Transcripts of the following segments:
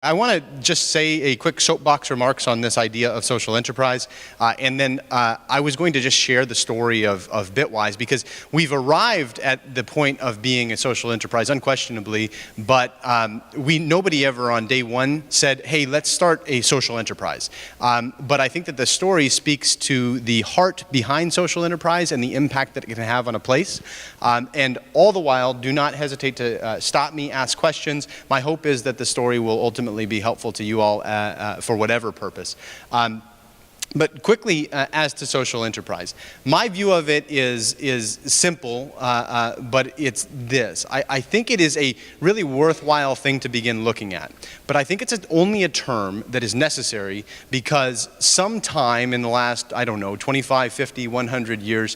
I want to just say a quick soapbox remarks on this idea of social enterprise, and then I was going to just share the story of Bitwise, because we've arrived at the point of being a social enterprise unquestionably, but nobody ever on day one said, hey, let's start a social enterprise. But I think that the story speaks to the heart behind social enterprise and the impact that it can have on a place. And all the while, do not hesitate to stop me, ask questions. My hope is that the story will ultimately be helpful to you all for whatever purpose. But quickly, as to social enterprise, my view of it is simple, but it's this. I think it is a really worthwhile thing to begin looking at. But I think it's only a term that is necessary because sometime in the last, I don't know, 25, 50, 100 years,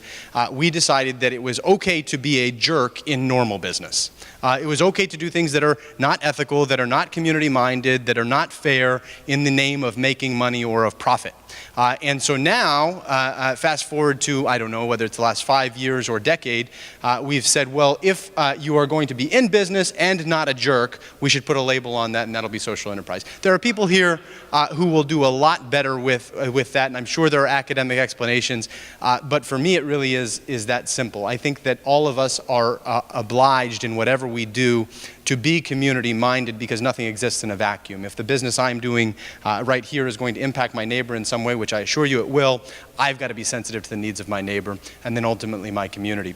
we decided that it was okay to be a jerk in normal business. It was okay to do things that are not ethical, that are not community-minded, that are not fair in the name of making money or of profit. And so now, fast forward to, I don't know, whether it's the last 5 years or decade, we've said, well, if you are going to be in business and not a jerk, we should put a label on that, and that'll be social enterprise. There are people here who will do a lot better with that, and I'm sure there are academic explanations, but for me it really is that simple. I think that all of us are obliged in whatever we do to be community-minded because nothing exists in a vacuum. If the business I'm doing right here is going to impact my neighbor in some way, which I assure you it will, I've got to be sensitive to the needs of my neighbor and then ultimately my community.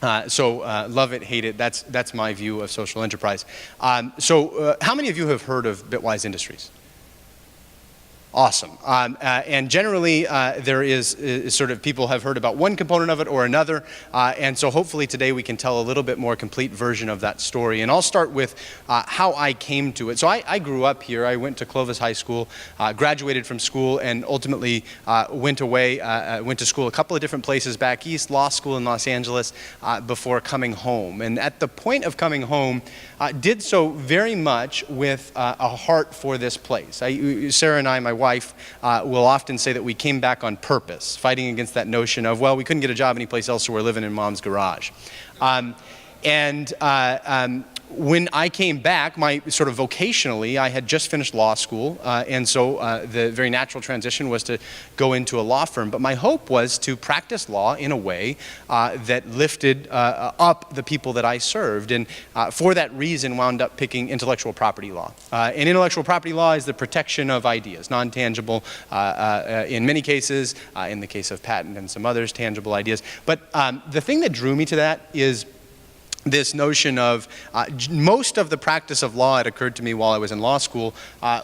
Love it, hate it, that's my view of social enterprise. How many of you have heard of Bitwise Industries? Awesome. And generally, there is sort of people have heard about one component of it or another, and so hopefully today we can tell a little bit more complete version of that story. And I'll start with how I came to it. So I grew up here. I went to Clovis High School, graduated from school, and ultimately went to school a couple of different places back east, law school in Los Angeles, before coming home. And at the point of coming home, did so very much with a heart for this place. Sarah and I, my wife, will often say that we came back on purpose, fighting against that notion of, well, we couldn't get a job anyplace else, so we're living in mom's garage. When I came back, sort of vocationally, I had just finished law school, and so the very natural transition was to go into a law firm. But my hope was to practice law in a way that lifted up the people that I served, and for that reason wound up picking intellectual property law. And intellectual property law is the protection of ideas, non-tangible in many cases, in the case of patent and some others, tangible ideas. But the thing that drew me to that is this notion of most of the practice of law, it occurred to me while I was in law school,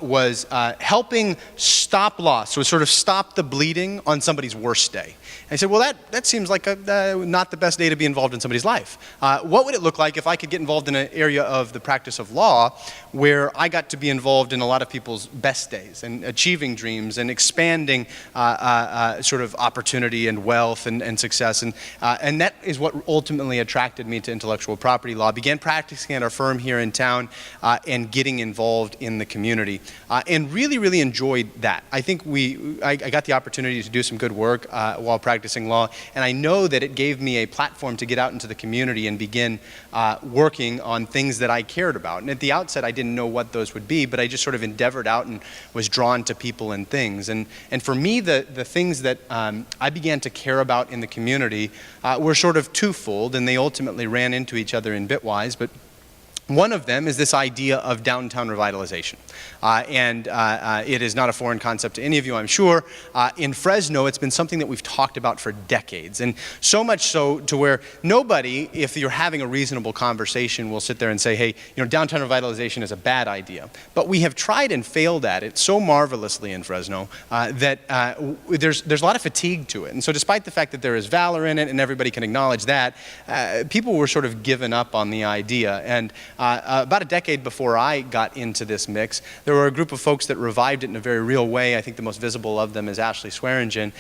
was helping stop loss, so sort of stop the bleeding on somebody's worst day. And I said, well, that seems like not the best day to be involved in somebody's life. What would it look like if I could get involved in an area of the practice of law where I got to be involved in a lot of people's best days and achieving dreams and expanding sort of opportunity and wealth and success. And that is what ultimately attracted me to intellectual property law. Began practicing at our firm here in town and getting involved in the community. And really, really enjoyed that. I think I got the opportunity to do some good work while practicing law, and I know that it gave me a platform to get out into the community and begin working on things that I cared about. And at the outset, I didn't know what those would be, but I just sort of endeavored out and was drawn to people and things. And for me, the things that I began to care about in the community were sort of twofold, and they ultimately ran into each other in Bitwise. But one of them is this idea of downtown revitalization. It is not a foreign concept to any of you, I'm sure. In Fresno, it's been something that we've talked about for decades. And so much so to where nobody, if you're having a reasonable conversation, will sit there and say, hey, downtown revitalization is a bad idea. But we have tried and failed at it so marvelously in Fresno that there's a lot of fatigue to it. And so despite the fact that there is valor in it and everybody can acknowledge that, people were sort of given up on the idea. And about a decade before I got into this mix, there were a group of folks that revived it in a very real way. I think the most visible of them is Ashley Swearingen.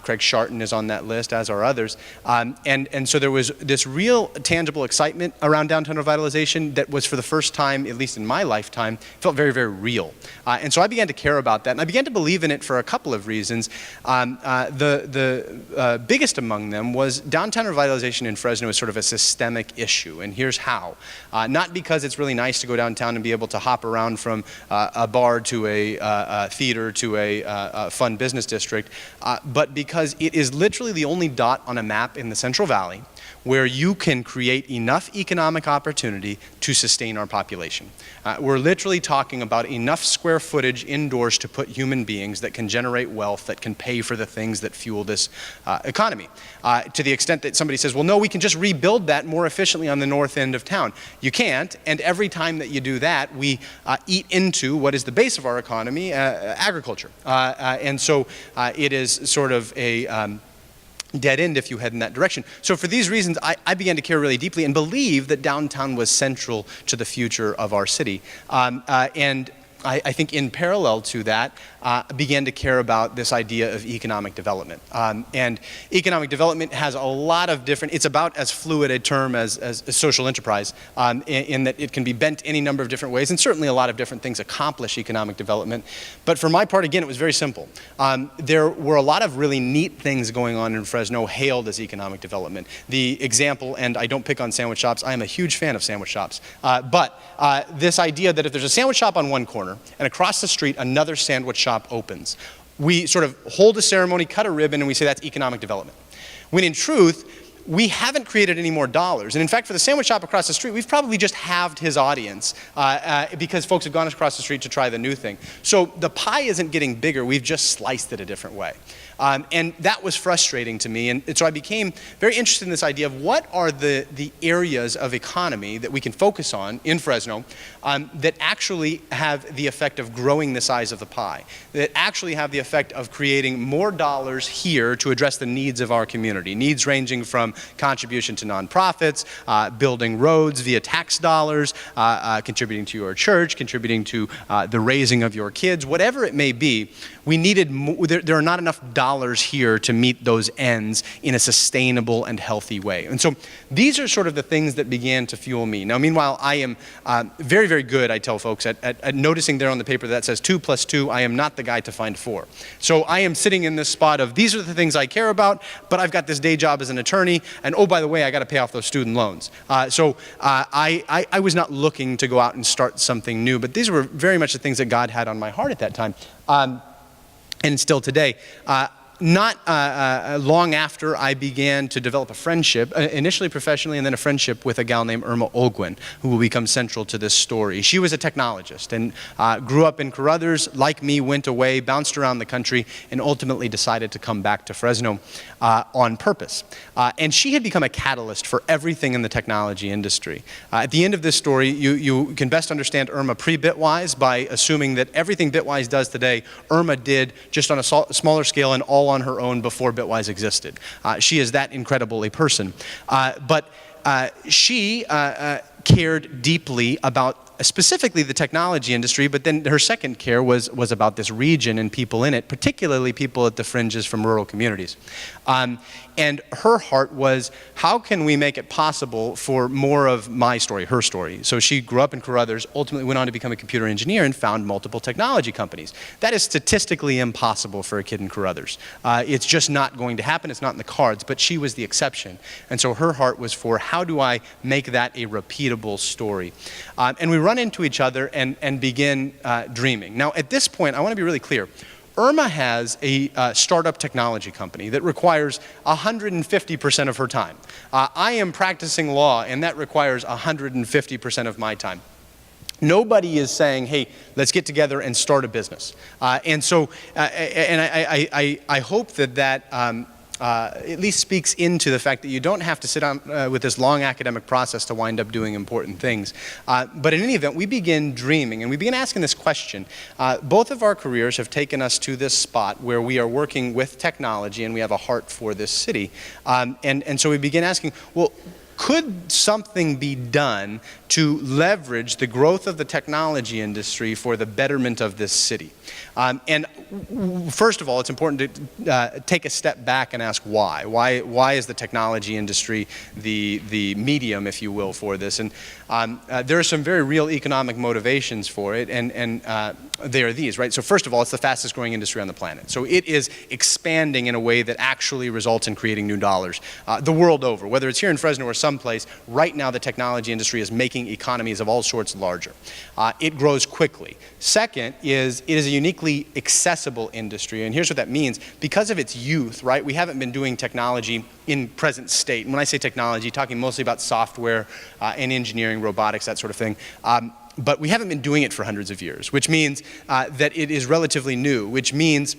Craig Sharton is on that list, as are others. And so there was this real tangible excitement around downtown revitalization that was, for the first time, at least in my lifetime, felt very, very real. And so I began to care about that, and I began to believe in it for a couple of reasons. The biggest among them was downtown revitalization in Fresno is sort of a systemic issue, and here's how. Not because it's really nice to go downtown and be able to hop around from a bar to a theater to a fun business district, but because it is literally the only dot on a map in the Central Valley where you can create enough economic opportunity to sustain our population. We're literally talking about enough square footage indoors to put human beings that can generate wealth, that can pay for the things that fuel this economy. To the extent that somebody says, well, no, we can just rebuild that more efficiently on the north end of town. You can't, and every time that you do that, we eat into what is the base of our economy, agriculture. And so it is sort of a dead end if you head in that direction. So for these reasons, I began to care really deeply and believe that downtown was central to the future of our city. And I think in parallel to that, began to care about this idea of economic development. And economic development has a lot of different, it's about as fluid a term as social enterprise, in that it can be bent any number of different ways, and certainly a lot of different things accomplish economic development. But for my part, again, it was very simple. There were a lot of really neat things going on in Fresno hailed as economic development. The example, and I don't pick on sandwich shops, I am a huge fan of sandwich shops, but this idea that if there's a sandwich shop on one corner, and across the street another sandwich shop opens, we sort of hold a ceremony, cut a ribbon, and we say that's economic development. When in truth, we haven't created any more dollars. And in fact, for the sandwich shop across the street, we've probably just halved his audience because folks have gone across the street to try the new thing. So the pie isn't getting bigger, we've just sliced it a different way. And that was frustrating to me. And so I became very interested in this idea of what are the areas of economy that we can focus on in Fresno that actually have the effect of growing the size of the pie, that actually have the effect of creating more dollars here to address the needs of our community, needs ranging from contribution to nonprofits, building roads via tax dollars, contributing to your church, contributing to the raising of your kids, whatever it may be. We needed there are not enough dollars here to meet those ends in a sustainable and healthy way. And so these are sort of the things that began to fuel me. Now, meanwhile, I am very, very good, I tell folks, at noticing there on the paper that says 2 + 2, I am not the guy to find 4. So I am sitting in this spot of these are the things I care about, but I've got this day job as an attorney, and oh, by the way, I got to pay off those student loans. So I was not looking to go out and start something new, but these were very much the things that God had on my heart at that time. And still today. Not long after, I began to develop a friendship, initially professionally and then a friendship with a gal named Irma Olguin, who will become central to this story. She was a technologist and grew up in Carruthers, like me, went away, bounced around the country, and ultimately decided to come back to Fresno on purpose. And she had become a catalyst for everything in the technology industry. At the end of this story, you can best understand Irma pre-Bitwise by assuming that everything Bitwise does today, Irma did just on a smaller scale and all on her own before Bitwise existed. She is that incredible a person. But she cared deeply about specifically the technology industry, but then her second care was about this region and people in it, particularly people at the fringes from rural communities. And her heart was, how can we make it possible for more of my story, her story? So she grew up in Carruthers, ultimately went on to become a computer engineer and found multiple technology companies. That is statistically impossible for a kid in Carruthers. It's just not going to happen. It's not in the cards, but she was the exception. And so her heart was for, how do I make that a repeatable story? And we run into each other and begin dreaming. Now, at this point, I want to be really clear. Irma has a startup technology company that requires 150% of her time. I am practicing law, and that requires 150% of my time. Nobody is saying, hey, let's get together and start a business. And so, I hope that at least speaks into the fact that you don't have to sit on with this long academic process to wind up doing important things. But in any event, we begin dreaming and we begin asking this question. Both of our careers have taken us to this spot where we are working with technology and we have a heart for this city. And so we begin asking, well, could something be done to leverage the growth of the technology industry for the betterment of this city? And first of all, it's important to take a step back and ask why. Why is the technology industry the medium, if you will, for this? And there are some very real economic motivations for it, and they are these, right? So first of all, it's the fastest growing industry on the planet. So it is expanding in a way that actually results in creating new dollars the world over. Whether it's here in Fresno or someplace, right now the technology industry is making economies of all sorts larger. It grows quickly. Second is it is a uniquely accessible industry, and here's what that means. Because of its youth, right, we haven't been doing technology in present state. And when I say technology, talking mostly about software and engineering, robotics, that sort of thing. But we haven't been doing it for hundreds of years, which means that it is relatively new, which means,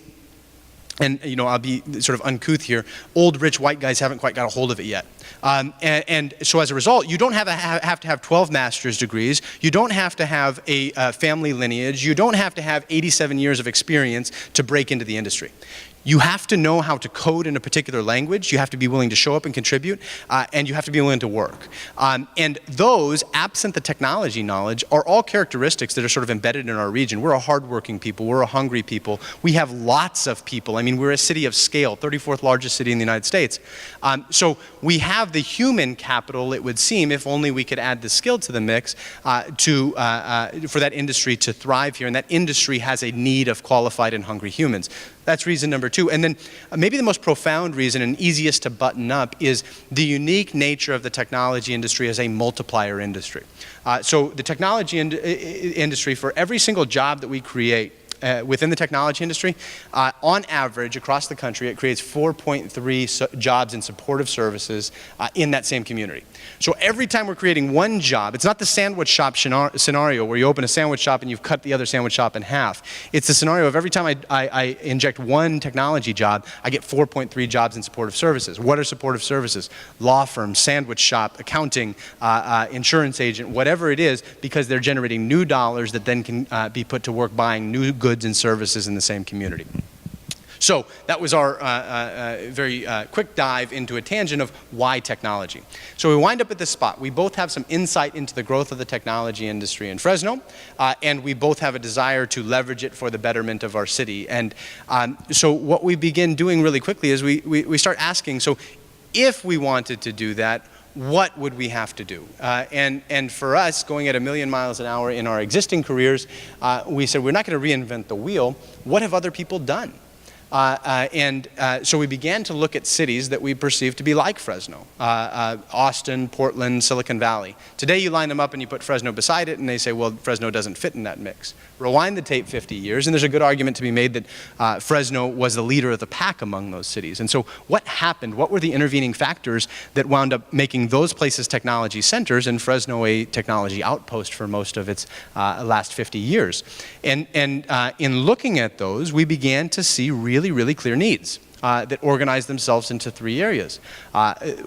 and you know, I'll be sort of uncouth here, old rich white guys haven't quite got a hold of it yet. And so as a result, you don't have to have 12 master's degrees, you don't have to have a family lineage, you don't have to have 87 years of experience to break into the industry. You have to know how to code in a particular language, you have to be willing to show up and contribute, and you have to be willing to work. And those, absent the technology knowledge, are all characteristics that are sort of embedded in our region. We're a hardworking people, we're a hungry people, we have lots of people. I mean, we're a city of scale, 34th largest city in the United States. So we have the human capital, it would seem, if only we could add the skill to the mix for that industry to thrive here, and that industry has a need of qualified and hungry humans. That's reason number two. And then maybe the most profound reason and easiest to button up is the unique nature of the technology industry as a multiplier industry. So the technology industry, for every single job that we create within the technology industry, on average across the country, it creates 4.3 jobs in supportive services in that same community. So every time we're creating one job, it's not the sandwich shop scenario where you open a sandwich shop and you've cut the other sandwich shop in half. It's the scenario of every time I inject one technology job, I get 4.3 jobs in supportive services. What are supportive services? Law firm, sandwich shop, accounting, insurance agent, whatever it is, because they're generating new dollars that then can be put to work buying new goods and services in the same community. So that was our very quick dive into a tangent of why technology. So we wind up at this spot. We both have some insight into the growth of the technology industry in Fresno, and we both have a desire to leverage it for the betterment of our city. And so what we begin doing really quickly is we start asking, so if we wanted to do that, what would we have to do? And for us, going at 1,000,000 miles an hour in our existing careers, we said, we're not going to reinvent the wheel. What have other people done? So we began to look at cities that we perceive to be like Fresno, Austin, Portland, Silicon Valley. Today you line them up and you put Fresno beside it and they say, well, Fresno doesn't fit in that mix. Rewind the tape 50 years and there's a good argument to be made that Fresno was the leader of the pack among those cities. And so what happened? What were the intervening factors that wound up making those places technology centers and Fresno a technology outpost for most of its last 50 years? And in looking at those, we began to see really clear needs that organized themselves into three areas.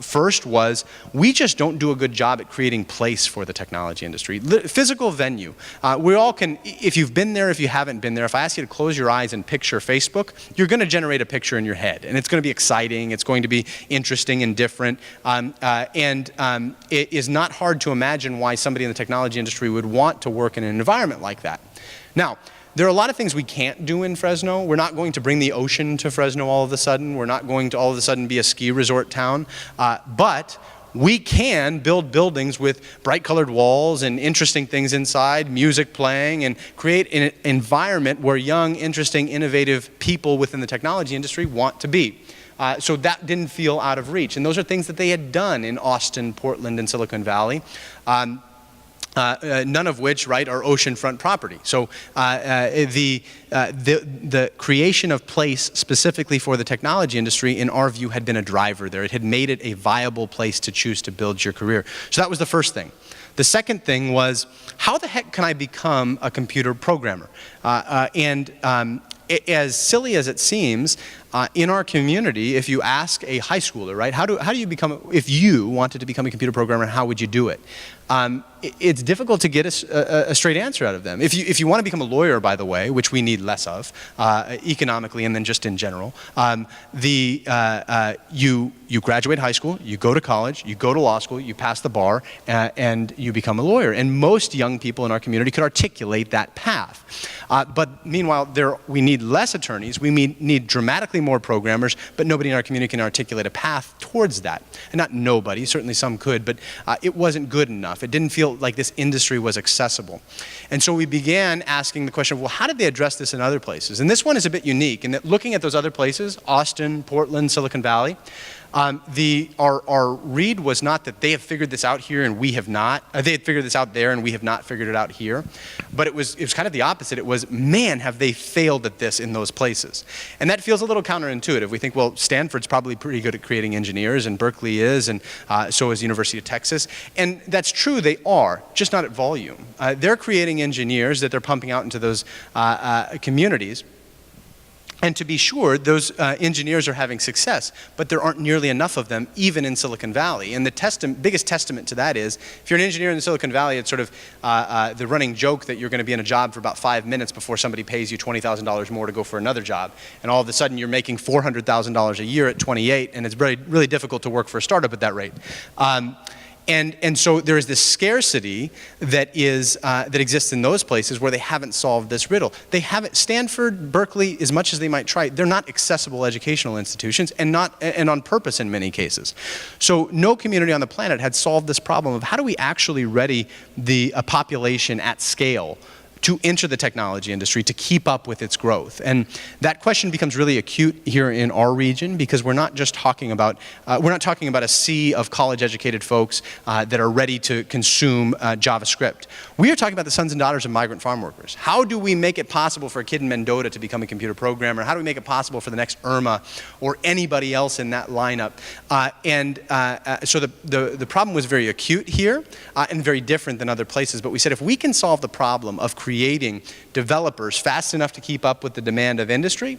First was, we just don't do a good job at creating place for the technology industry. Physical venue. We all can, if you've been there, if you haven't been there, if I ask you to close your eyes and picture Facebook, you're going to generate a picture in your head. And it's going to be exciting, it's going to be interesting and different. It is not hard to imagine why somebody in the technology industry would want to work in an environment like that. Now, there are a lot of things we can't do in Fresno. We're not going to bring the ocean to Fresno all of a sudden. We're not going to all of a sudden be a ski resort town. But we can build buildings with bright colored walls and interesting things inside, music playing, and create an environment where young, interesting, innovative people within the technology industry want to be. So that didn't feel out of reach. And those are things that they had done in Austin, Portland, and Silicon Valley. None of which, right, are oceanfront property. So the creation of place specifically for the technology industry, in our view, had been a driver there. It had made it a viable place to choose to build your career. So that was the first thing. The second thing was, how the heck can I become a computer programmer? As silly as it seems, in our community, if you ask a high schooler, right, how do you become, if you wanted to become a computer programmer, how would you do it? It's difficult to get a straight answer out of them. If you want to become a lawyer, by the way, which we need less of, economically and then just in general, you graduate high school, you go to college, you go to law school, you pass the bar, and you become a lawyer. And most young people in our community could articulate that path. But meanwhile, we need less attorneys, we need dramatically more programmers, but nobody in our community can articulate a path towards that. And not nobody, certainly some could, but it wasn't good enough. It didn't feel like this industry was accessible. And so we began asking the question of, well, how did they address this in other places? And this one is a bit unique in that looking at those other places, Austin, Portland, Silicon Valley, our read was not that they have figured this out here and we have not. They had figured this out there and we have not figured it out here. But it was kind of the opposite. It was, man, have they failed at this in those places. And that feels a little counterintuitive. We think, well, Stanford's probably pretty good at creating engineers, and Berkeley is, and so is the University of Texas. And that's true, they are, just not at volume. They're creating engineers that they're pumping out into those communities. And to be sure, those engineers are having success, but there aren't nearly enough of them, even in Silicon Valley. And the biggest testament to that is, if you're an engineer in Silicon Valley, it's sort of the running joke that you're going to be in a job for about 5 minutes before somebody pays you $20,000 more to go for another job. And all of a sudden, you're making $400,000 a year at 28, and it's really difficult to work for a startup at that rate. And so there is this scarcity that exists in those places where they haven't solved this riddle. They haven't. Stanford, Berkeley, as much as they might try, they're not accessible educational institutions, and on purpose in many cases. So no community on the planet had solved this problem of how do we actually ready a population at scale to enter the technology industry, to keep up with its growth. And that question becomes really acute here in our region, because we're not just talking about, a sea of college-educated folks that are ready to consume JavaScript. We are talking about the sons and daughters of migrant farm workers. How do we make it possible for a kid in Mendota to become a computer programmer? How do we make it possible for the next Irma or anybody else in that lineup? So the problem was very acute here and very different than other places. But we said, if we can solve the problem of creating developers fast enough to keep up with the demand of industry,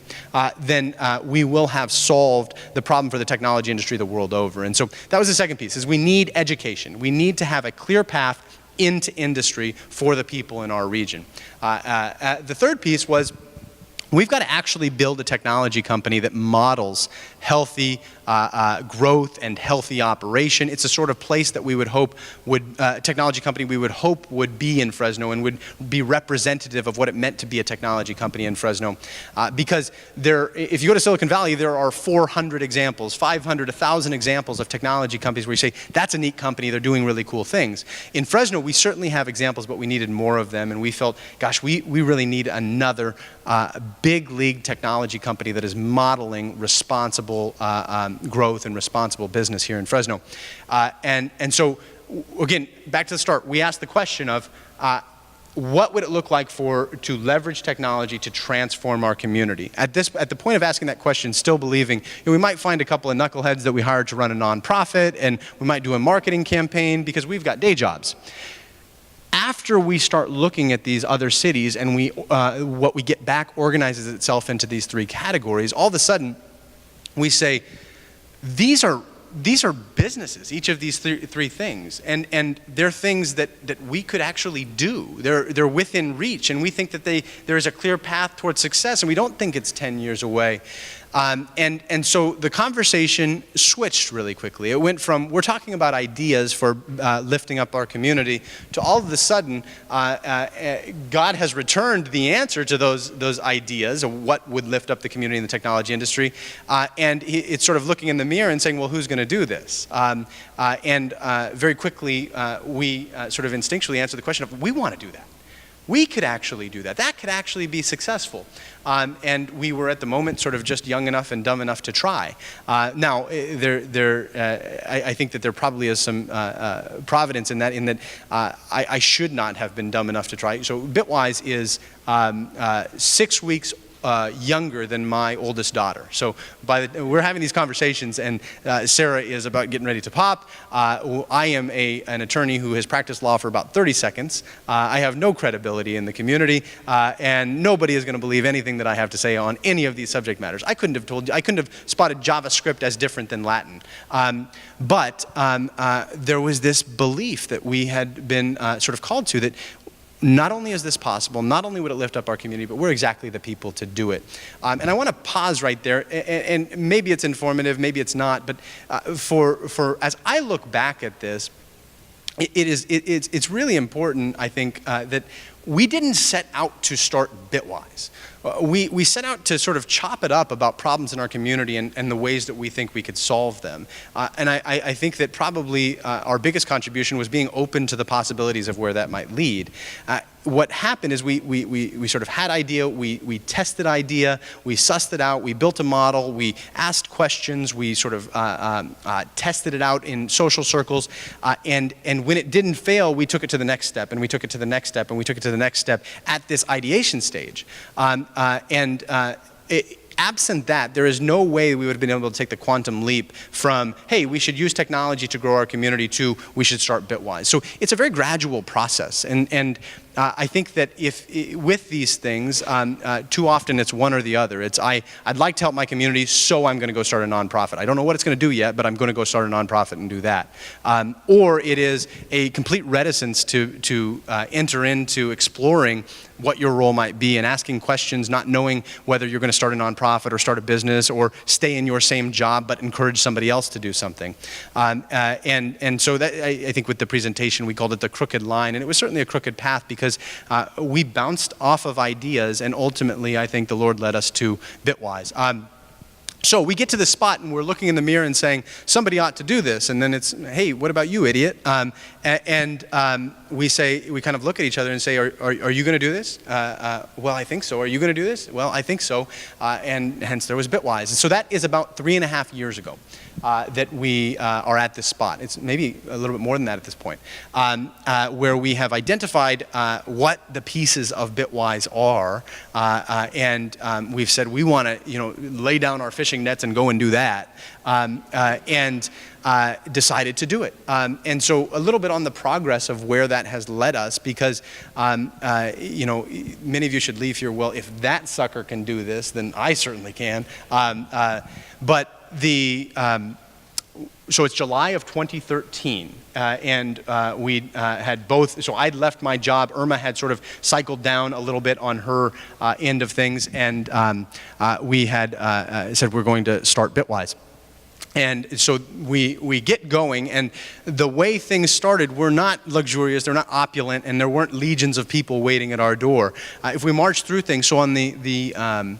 then we will have solved the problem for the technology industry the world over. And so that was the second piece, is we need education. We need to have a clear path into industry for the people in our region. The third piece was, we've got to actually build a technology company that models healthy growth and healthy operation. It's a sort of place that we would hope technology company we would hope would be in Fresno and would be representative of what it meant to be a technology company in Fresno. Because if you go to Silicon Valley, there are 400 examples, 500, 1,000 examples of technology companies where you say, that's a neat company, they're doing really cool things. In Fresno, we certainly have examples, but we needed more of them, and we felt, gosh, we really need another big league technology company that is modeling responsible growth and responsible business here in Fresno. And so, again, back to the start, we asked the question of what would it look like to leverage technology to transform our community? At the point of asking that question, still believing, we might find a couple of knuckleheads that we hired to run a nonprofit, and we might do a marketing campaign because we've got day jobs. After we start looking at these other cities and what we get back organizes itself into these three categories, all of a sudden we say, these are businesses, each of these three things, and they're things that we could actually do. They're within reach, and we think that there is a clear path towards success, and we don't think it's 10 years away. And so the conversation switched really quickly. It went from, we're talking about ideas for lifting up our community, to all of a sudden, God has returned the answer to those ideas of what would lift up the community in the technology industry. And it's sort of looking in the mirror and saying, well, who's going to do this? Very quickly, we sort of instinctually answered the question of, we want to do that. We could actually do that. That could actually be successful. And we were at the moment sort of just young enough and dumb enough to try. Now, I think that there probably is some providence in that I should not have been dumb enough to try. So Bitwise is 6 weeks younger than my oldest daughter. So we're having these conversations, and Sarah is about getting ready to pop. I am an attorney who has practiced law for about 30 seconds. I have no credibility in the community, and nobody is going to believe anything that I have to say on any of these subject matters. I couldn't have spotted JavaScript as different than Latin. But there was this belief that we had been sort of called to, that not only is this possible, not only would it lift up our community, but we're exactly the people to do it. And I want to pause right there, and maybe it's informative, maybe it's not, but as I look back at this, it's really important, I think, that we didn't set out to start Bitwise. We set out to sort of chop it up about problems in our community and the ways that we think we could solve them. And I think that probably our biggest contribution was being open to the possibilities of where that might lead. What happened is we sort of had idea, we tested idea, we sussed it out, we built a model, we asked questions, we sort of tested it out in social circles, and when it didn't fail, we took it to the next step, and we took it to the next step, and we took it to the next step at this ideation stage. Absent that, there is no way we would have been able to take the quantum leap from, hey, we should use technology to grow our community, to we should start Bitwise. So it's a very gradual process. And I think that with these things, too often it's one or the other. It's I'd like to help my community, so I'm going to go start a nonprofit. I don't know what it's going to do yet, but I'm going to go start a nonprofit and do that. Or it is a complete reticence to enter into exploring what your role might be and asking questions, not knowing whether you're going to start a nonprofit or start a business or stay in your same job but encourage somebody else to do something. And so that, I think with the presentation we called it the crooked line, and it was certainly a crooked path because we bounced off of ideas, and ultimately I think the Lord led us to Bitwise. So we get to this spot and we're looking in the mirror and saying, somebody ought to do this. And then it's, hey, what about you, idiot? We kind of look at each other and say, are you going to do this? Well, I think so. Are you going to do this? Well, I think so. And hence there was Bitwise. And so that is about 3.5 years ago that we are at this spot. It's maybe a little bit more than that at this point, where we have identified what the pieces of Bitwise are, and we've said we want to, lay down our fishing nets and go and do that, and decided to do it. And so a little bit on the progress of where that has led us, because many of you should leave here, well, if that sucker can do this, then I certainly can. So it's July of 2013, and we had both, so I'd left my job, Irma had sort of cycled down a little bit on her end of things, and we had said we're going to start Bitwise. And so we get going, and the way things started were not luxurious, they're not opulent, and there weren't legions of people waiting at our door. If we march through things, so on the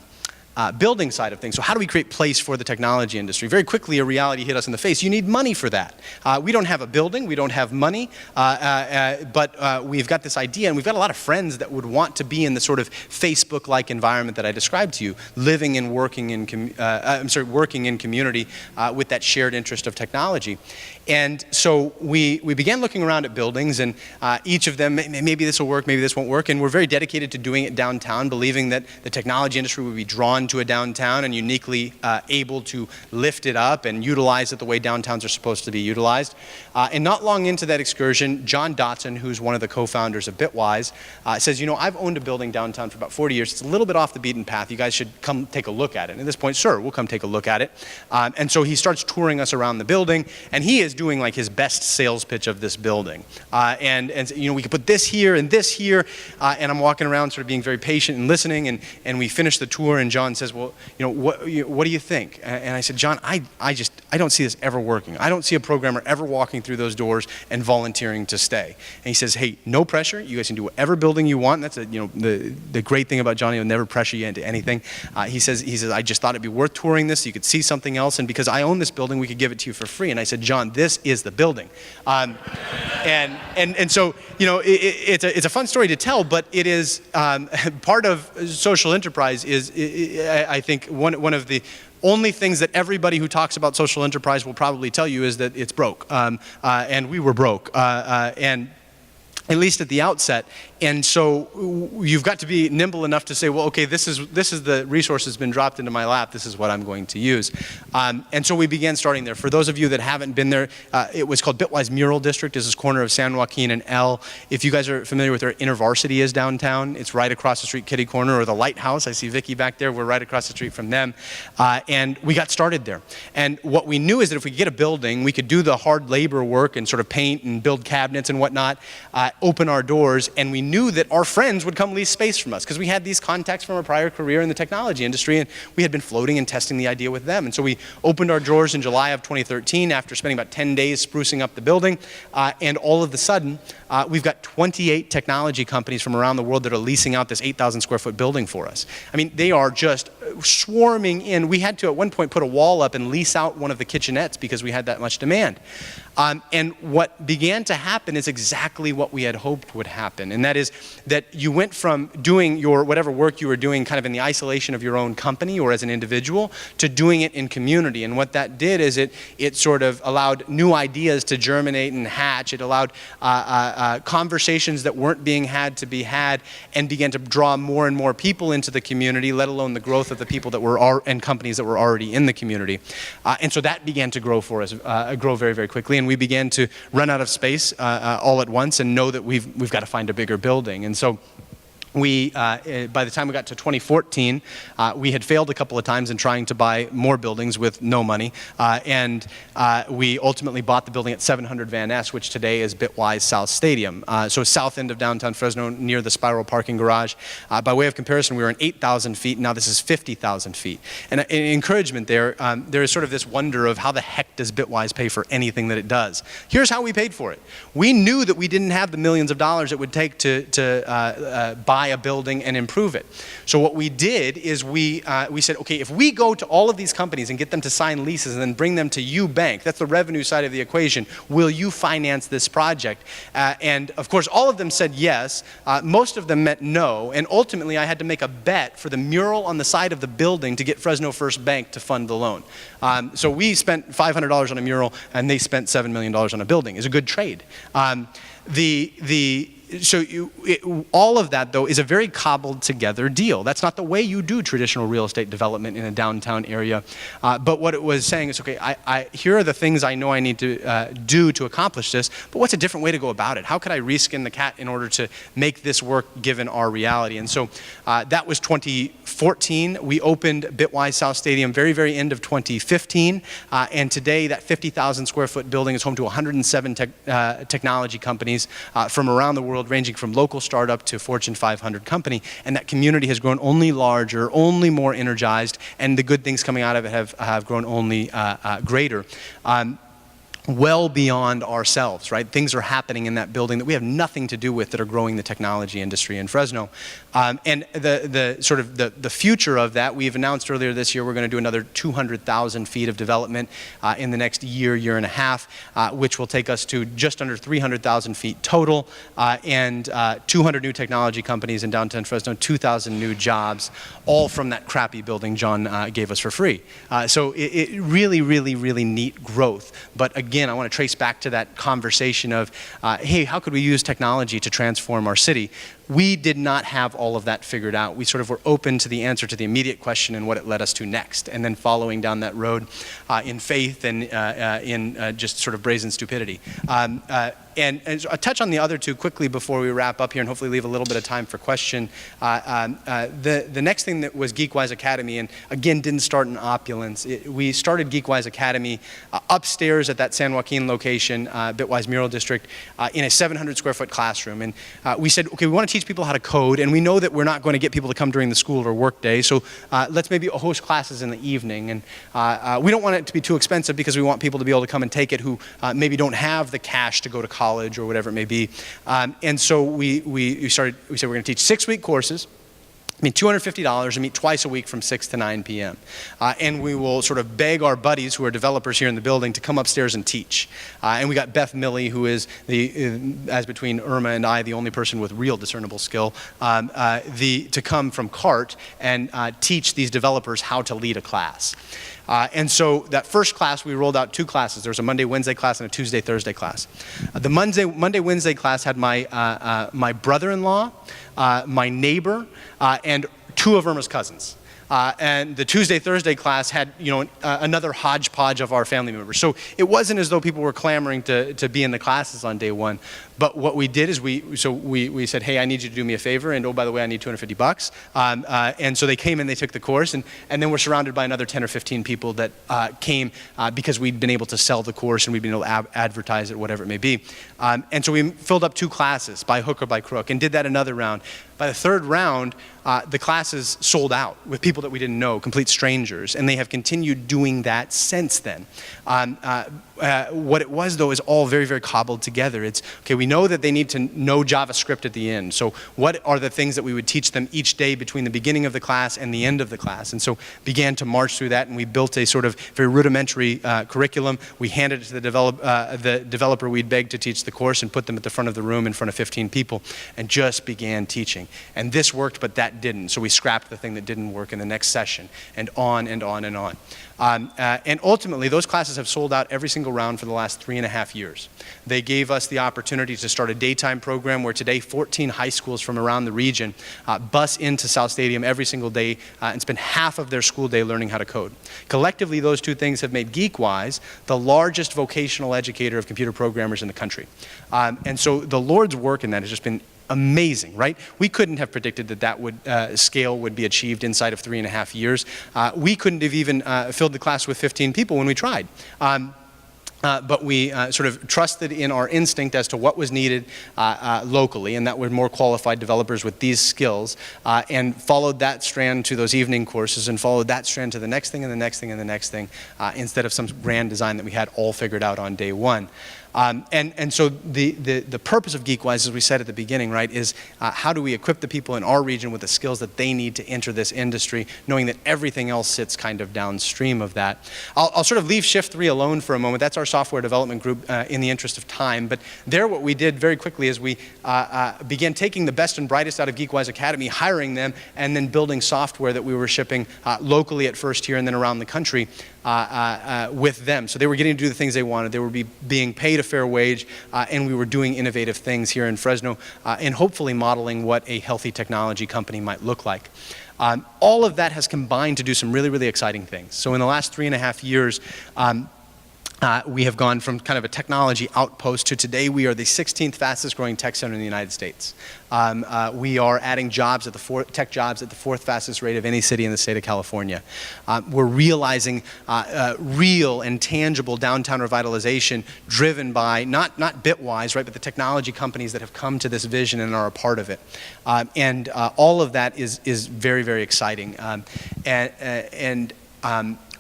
building side of things, so how do we create place for the technology industry? Very quickly a reality hit us in the face. You need money for that. We don't have a building, we don't have money, but we've got this idea, and we've got a lot of friends that would want to be in the sort of Facebook-like environment that I described to you, living and working in community with that shared interest of technology. And so we began looking around at buildings, and each of them, maybe this will work, maybe this won't work, and we're very dedicated to doing it downtown, believing that the technology industry would be drawn to a downtown and uniquely able to lift it up and utilize it the way downtowns are supposed to be utilized. And not long into that excursion, John Dotson, who's one of the co-founders of Bitwise, says, I've owned a building downtown for about 40 years. It's a little bit off the beaten path. You guys should come take a look at it. And at this point, sure, we'll come take a look at it. And so he starts touring us around the building, and he is doing like his best sales pitch of this building. And we could put this here, and and I'm walking around sort of being very patient and listening, and we finish the tour, and John says, well, what do you think? And I said, John, I don't see this ever working. I don't see a programmer ever walking through those doors and volunteering to stay. And he says, hey, no pressure. You guys can do whatever building you want. That's the great thing about Johnny, he'll never pressure you into anything. He says, I just thought it'd be worth touring this so you could see something else, and because I own this building, we could give it to you for free. And I said, John, this is the building. And so, it's a fun story to tell, but it is part of social enterprise is, I think, one of the only things that everybody who talks about social enterprise will probably tell you is that it's broke. And we were broke. And at least at the outset. And so you've got to be nimble enough to say, well, okay, this is the resource that's been dropped into my lap. This is what I'm going to use. And so we began starting there. For those of you that haven't been there, it was called Bitwise Mural District. This is corner of San Joaquin and L. If you guys are familiar with where InterVarsity is downtown, it's right across the street, kitty corner, or the Lighthouse. I see Vicky back there. We're right across the street from them. And we got started there. And what we knew is that if we could get a building, we could do the hard labor work and sort of paint and build cabinets and whatnot. open our doors, and we knew that our friends would come lease space from us because we had these contacts from a prior career in the technology industry, and we had been floating and testing the idea with them. And so we opened our doors in July of 2013 after spending about 10 days sprucing up the building, and all of a sudden, we've got 28 technology companies from around the world that are leasing out this 8,000 square foot building for us. I mean, they are just swarming in. We had to at one point put a wall up and lease out one of the kitchenettes because we had that much demand. And what began to happen is exactly what we had hoped would happen. And that is that you went from doing your whatever work you were doing kind of in the isolation of your own company or as an individual to doing it in community. And what that did is it sort of allowed new ideas to germinate and hatch. It allowed conversations that weren't being had to be had and began to draw more and more people into the community, let alone the growth of the people that were and companies that were already in the community. And so that began to grow for us, grow very, very quickly. And we began to run out of space all at once and know that we've got to find a bigger building. And so we, by the time we got to 2014, we had failed a couple of times in trying to buy more buildings with no money, and we ultimately bought the building at 700 Van Ness, which today is Bitwise South Stadium. So south end of downtown Fresno, near the Spiral parking garage. By way of comparison, we were in 8,000 feet, now this is 50,000 feet. And an encouragement there, there is sort of this wonder of how the heck does Bitwise pay for anything that it does? Here's how we paid for it. We knew that we didn't have the millions of dollars it would take to buy a building and improve it. So what we did is we said, okay, if we go to all of these companies and get them to sign leases and then bring them to you, bank, that's the revenue side of the equation, will you finance this project? And of course, all of them said yes. Most of them meant no. And ultimately, I had to make a bet for the mural on the side of the building to get Fresno First Bank to fund the loan. So we spent $500 on a mural, and they spent $7 million on a building. It's a good trade. So all of that, though, is a very cobbled together deal. That's not the way you do traditional real estate development in a downtown area. But what it was saying is, okay, here are the things I know I need to do to accomplish this, but what's a different way to go about it? How could I reskin the cat in order to make this work given our reality? And so that was 2014. We opened Bitwise South Stadium very, very end of 2015. And today, that 50,000 square foot building is home to 107 technology companies from around the world, ranging from local startup to Fortune 500 company, and that community has grown only larger, only more energized, and the good things coming out of it have grown only greater. Well beyond ourselves, right? Things are happening in that building that we have nothing to do with that are growing the technology industry in Fresno. And the future of that, we've announced earlier this year we're going to do another 200,000 feet of development in the next year and a half, which will take us to just under 300,000 feet total, and 200 new technology companies in downtown Fresno, 2,000 new jobs, all from that crappy building John gave us for free. So it really, really, really neat growth. But again, I want to trace back to that conversation of, hey, how could we use technology to transform our city? We did not have all of that figured out. We sort of were open to the answer to the immediate question and what it led us to next, and then following down that road in faith and in just sort of brazen stupidity. And I'll touch on the other two quickly before we wrap up here and hopefully leave a little bit of time for question. The next thing that was Geekwise Academy, and again, didn't start in opulence. We started Geekwise Academy upstairs at that San Joaquin location, Bitwise Mural District, in a 700 square foot classroom. And we said, okay, we want to teach people how to code, and we know that we're not going to get people to come during the school or work day, so let's maybe host classes in the evening. And we don't want it to be too expensive because we want people to be able to come and take it who maybe don't have the cash to go to college or whatever it may be. And so we said we're going to teach 6-week courses. I mean, $250 and meet twice a week from 6 to 9 p.m. And we will sort of beg our buddies who are developers here in the building to come upstairs and teach. And we got Beth Milley, who is, as between Irma and I, the only person with real discernible skill, to come from CART and teach these developers how to lead a class. And so that first class, we rolled out 2 classes. There was a Monday, Wednesday class and a Tuesday, Thursday class. The Monday, Wednesday class had my brother-in-law, my neighbor, and 2 of Irma's cousins. And the Tuesday, Thursday class had, another hodgepodge of our family members. So it wasn't as though people were clamoring to be in the classes on day one. But what we did is we said, hey, I need you to do me a favor, and oh, by the way, I need $250. And so they came and they took the course, and then we're surrounded by another 10 or 15 people that came because we'd been able to sell the course and we'd been able to advertise it, whatever it may be. And so we filled up 2 classes by hook or by crook and did that another round. By the 3rd round, the classes sold out with people that we didn't know, complete strangers, and they have continued doing that since then. What it was, though, is all very, very cobbled together. It's, okay, we know that they need to know JavaScript at the end. So what are the things that we would teach them each day between the beginning of the class and the end of the class? And so began to march through that, and we built a sort of very rudimentary curriculum. We handed it to the developer we'd begged to teach the course and put them at the front of the room in front of 15 people and just began teaching. And this worked, but that didn't. So we scrapped the thing that didn't work in the next session, and on and on and on. And ultimately, those classes have sold out every single round for the last 3.5 years. They gave us the opportunity to start a daytime program where today 14 high schools from around the region bus into South Stadium every single day and spend half of their school day learning how to code. Collectively, those 2 things have made GeekWise the largest vocational educator of computer programmers in the country. And so the Lord's work in that has just been amazing, right? We couldn't have predicted that would scale would be achieved inside of 3.5 years. We couldn't have even filled the class with 15 people when we tried. But we sort of trusted in our instinct as to what was needed locally, and that were more qualified developers with these skills, and followed that strand to those evening courses, and followed that strand to the next thing and the next thing and the next thing, instead of some grand design that we had all figured out on day one. And so the purpose of GeekWise, as we said at the beginning, right, is how do we equip the people in our region with the skills that they need to enter this industry, knowing that everything else sits kind of downstream of that. I'll sort of leave Shift 3 alone for a moment. That's our software development group in the interest of time. But there what we did very quickly is we began taking the best and brightest out of GeekWise Academy, hiring them, and then building software that we were shipping locally at first here and then around the country with them. So they were getting to do the things they wanted. They were being paid a fair wage, and we were doing innovative things here in Fresno, and hopefully modeling what a healthy technology company might look like. All of that has combined to do some really, really exciting things. So in the last 3.5 years, we have gone from kind of a technology outpost to today we are the 16th fastest growing tech center in the United States. We are adding jobs at tech jobs at the 4th fastest rate of any city in the state of California. We're realizing real and tangible downtown revitalization driven by not Bitwise, right, but the technology companies that have come to this vision and are a part of it. And all of that is very, very exciting.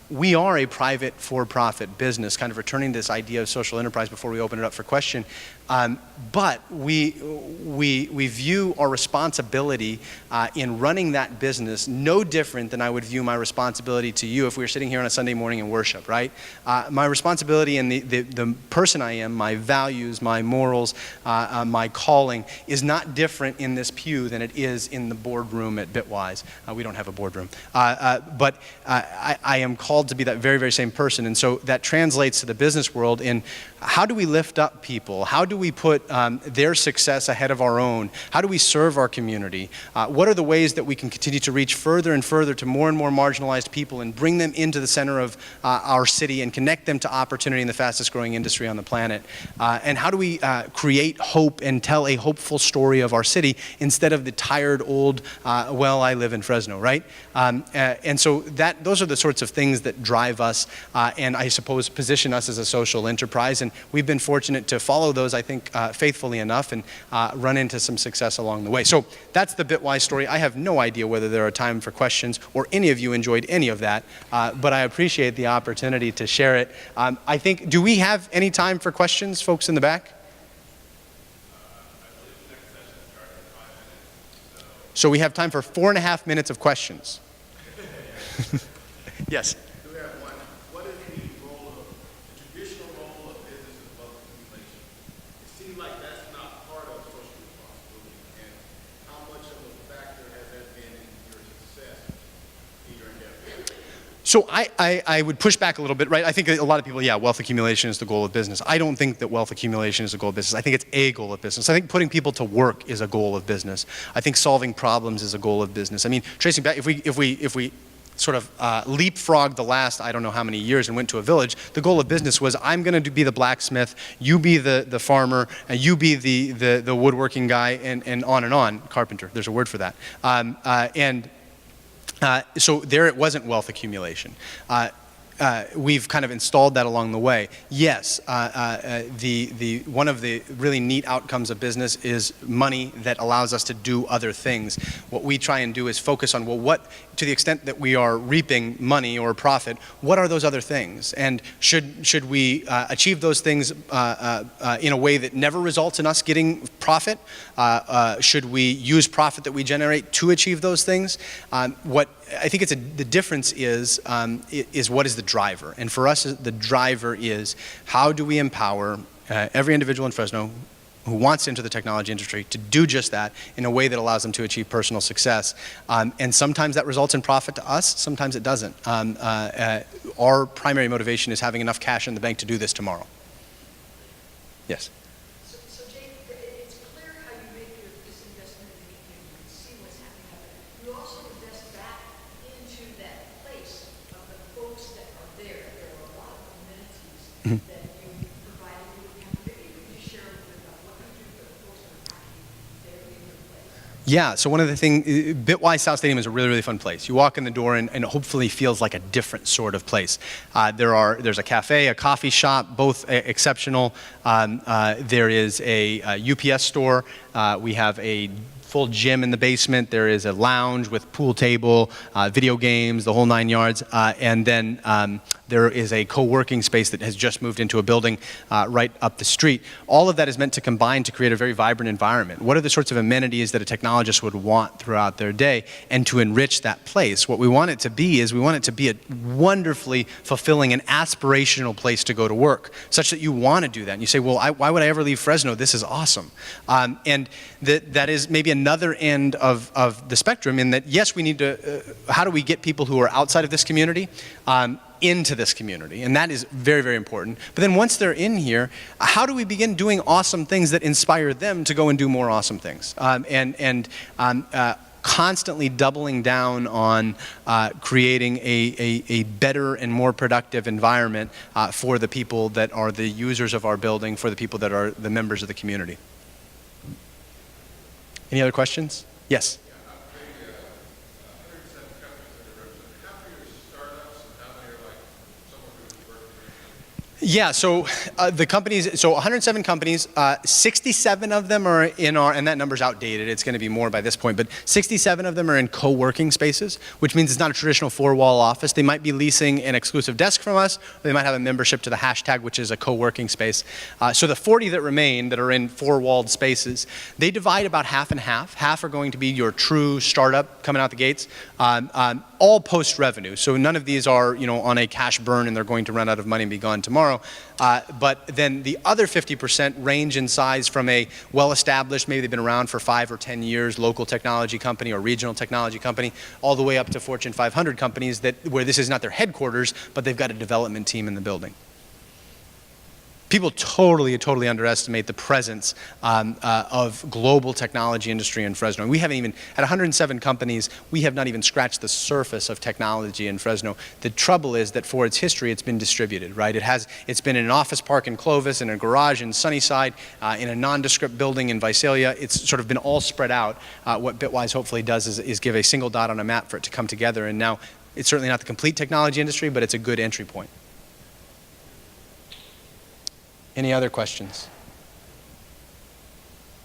We are a private for-profit business, kind of returning to this idea of social enterprise before we open it up for question. But we view our responsibility in running that business no different than I would view my responsibility to you if we were sitting here on a Sunday morning in worship, right? My responsibility and the person I am, my values, my morals, my calling is not different in this pew than it is in the boardroom at Bitwise. We don't have a boardroom. But I am called to be that very, very same person. And so that translates to the business world in how do we lift up people? How do we put their success ahead of our own? How do we serve our community? What are the ways that we can continue to reach further and further to more and more marginalized people and bring them into the center of our city and connect them to opportunity in the fastest growing industry on the planet? And how do we create hope and tell a hopeful story of our city instead of the tired old, well, I live in Fresno, right? And so those are the sorts of things that drive us and I suppose position us as a social enterprise. And we've been fortunate to follow those, I think, faithfully enough and run into some success along the way. So that's the Bitwise story. I have no idea whether there are time for questions or any of you enjoyed any of that, but I appreciate the opportunity to share it. I think, do we have any time for questions, folks in the back? So we have time for 4.5 minutes of questions. Yes. So I would push back a little bit, right? I think a lot of people, yeah, wealth accumulation is the goal of business. I don't think that wealth accumulation is the goal of business. I think it's a goal of business. I think putting people to work is a goal of business. I think solving problems is a goal of business. I mean, tracing back, if we sort of leapfrogged the last I don't know how many years and went to a village, the goal of business was I'm going to be the blacksmith, you be the farmer, and you be the woodworking guy, and on, carpenter, there's a word for that. So there it wasn't wealth accumulation. We've kind of installed that along the way. Yes, one of the really neat outcomes of business is money that allows us to do other things. What we try and do is focus on, well, what, to the extent that we are reaping money or profit, what are those other things? And should we achieve those things in a way that never results in us getting profit? Should we use profit that we generate to achieve those things? What I think the difference is what is the driver? And for us, the driver is how do we empower every individual in Fresno who wants into the technology industry to do just that in a way that allows them to achieve personal success. And sometimes that results in profit to us, sometimes it doesn't. Our primary motivation is having enough cash in the bank to do this tomorrow. Yes? So Jake, it's clear how you make this investment in the community. You see what's happening out there. You also invest back into that place of the folks that are there. There are a lot of amenities that you provide. Maybe you can share with what you do for the folks that are actually there in your place. Yeah, so one of the things, Bitwise South Stadium is a really, really fun place. You walk in the door and it hopefully feels like a different sort of place. There's a cafe, a coffee shop, both exceptional. There is a UPS store. We have a full gym in the basement. There is a lounge with pool table, video games, the whole 9 yards. And then there is a co-working space that has just moved into a building right up the street. All of that is meant to combine to create a very vibrant environment. What are the sorts of amenities that a technologist would want throughout their day and to enrich that place? What we want it to be is we want it to be a wonderfully fulfilling and aspirational place to go to work, such that you want to do that. And you say, well, why would I ever leave Fresno? This is awesome. And that is maybe another end of the spectrum in that, yes, we need to, how do we get people who are outside of this community into this community? And that is very, very important. But then once they're in here, how do we begin doing awesome things that inspire them to go and do more awesome things? Constantly doubling down on creating a better and more productive environment for the people that are the users of our building, for the people that are the members of the community. Any other questions? Yes? Yeah, so the companies, so 107 companies, 67 of them are in our, and that number's outdated, it's going to be more by this point, but 67 of them are in co-working spaces, which means it's not a traditional four-wall office. They might be leasing an exclusive desk from us, or they might have a membership to the hashtag, which is a co-working space. So the 40 that remain that are in four-walled spaces, they divide about half and half. Half are going to be your true startup coming out the gates, all post-revenue. So none of these are, on a cash burn and they're going to run out of money and be gone tomorrow. But then the other 50% range in size from a well-established, maybe they've been around for 5 or 10 years, local technology company or regional technology company, all the way up to Fortune 500 companies where this is not their headquarters, but they've got a development team in the building. People totally underestimate the presence of global technology industry in Fresno. We haven't even, at 107 companies, we have not even scratched the surface of technology in Fresno. The trouble is that for its history, it's been distributed, right? It's been in an office park in Clovis, in a garage in Sunnyside, in a nondescript building in Visalia. It's sort of been all spread out. What Bitwise hopefully does is give a single dot on a map for it to come together. And now, it's certainly not the complete technology industry, but it's a good entry point. Any other questions?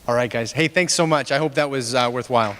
All right, guys. Hey, thanks so much. I hope that was worthwhile.